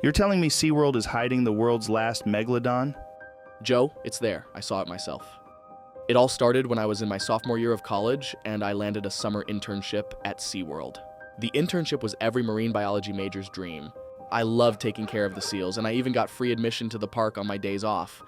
You're telling me SeaWorld is hiding the world's last Megalodon? Joe, it's there. I saw it myself. It all started when I was in my sophomore year of college and I landed a summer internship at SeaWorld. The internship was every marine biology major's dream. I loved taking care of the seals, and I even got free admission to the park on my days off.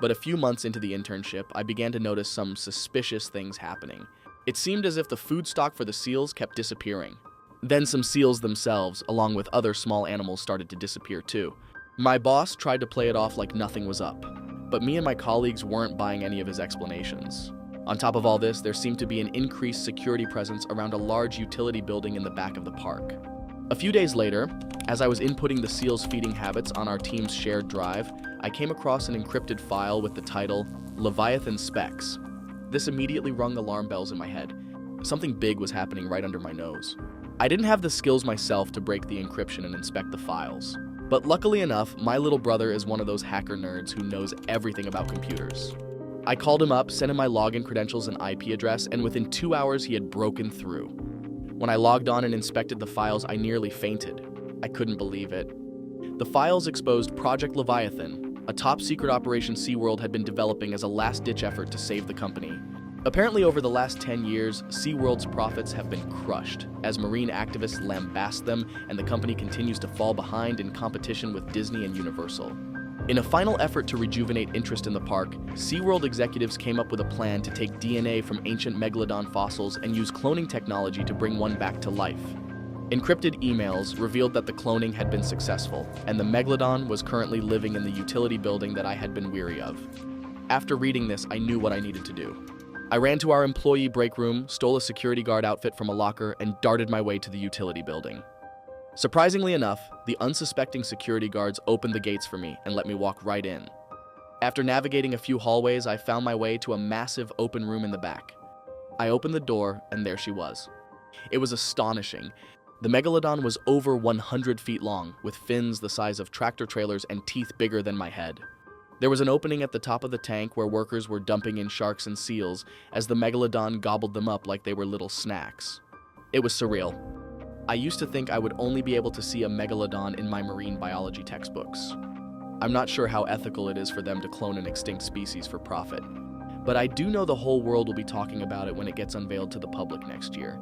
But a few months into the internship, I began to notice some suspicious things happening. It seemed as if the food stock for the seals kept disappearing. Then some seals themselves, along with other small animals, started to disappear too. My boss tried to play it off like nothing was up, but me and my colleagues weren't buying any of his explanations. On top of all this, there seemed to be an increased security presence around a large utility building in the back of the park. A few days later, as I was inputting the seals' feeding habits on our team's shared drive, I came across an encrypted file with the title, Leviathan Specs. This immediately rung alarm bells in my head. Something big was happening right under my nose. I didn't have the skills myself to break the encryption and inspect the files. But luckily enough, my little brother is one of those hacker nerds who knows everything about computers. I called him up, sent him my login credentials and IP address, and within 2 hours he had broken through. When I logged on and inspected the files, I nearly fainted. I couldn't believe it. The files exposed Project Leviathan, a top-secret operation SeaWorld had been developing as a last-ditch effort to save the company. Apparently, over the last 10 years, SeaWorld's profits have been crushed, as marine activists lambast them and the company continues to fall behind in competition with Disney and Universal. In a final effort to rejuvenate interest in the park, SeaWorld executives came up with a plan to take DNA from ancient Megalodon fossils and use cloning technology to bring one back to life. Encrypted emails revealed that the cloning had been successful, and the Megalodon was currently living in the utility building that I had been weary of. After reading this, I knew what I needed to do. I ran to our employee break room, stole a security guard outfit from a locker, and darted my way to the utility building. Surprisingly enough, the unsuspecting security guards opened the gates for me and let me walk right in. After navigating a few hallways, I found my way to a massive open room in the back. I opened the door, and there she was. It was astonishing. The Megalodon was over 100 feet long, with fins the size of tractor trailers and teeth bigger than my head. There was an opening at the top of the tank where workers were dumping in sharks and seals as the Megalodon gobbled them up like they were little snacks. It was surreal. I used to think I would only be able to see a Megalodon in my marine biology textbooks. I'm not sure how ethical it is for them to clone an extinct species for profit, but I do know the whole world will be talking about it when it gets unveiled to the public next year.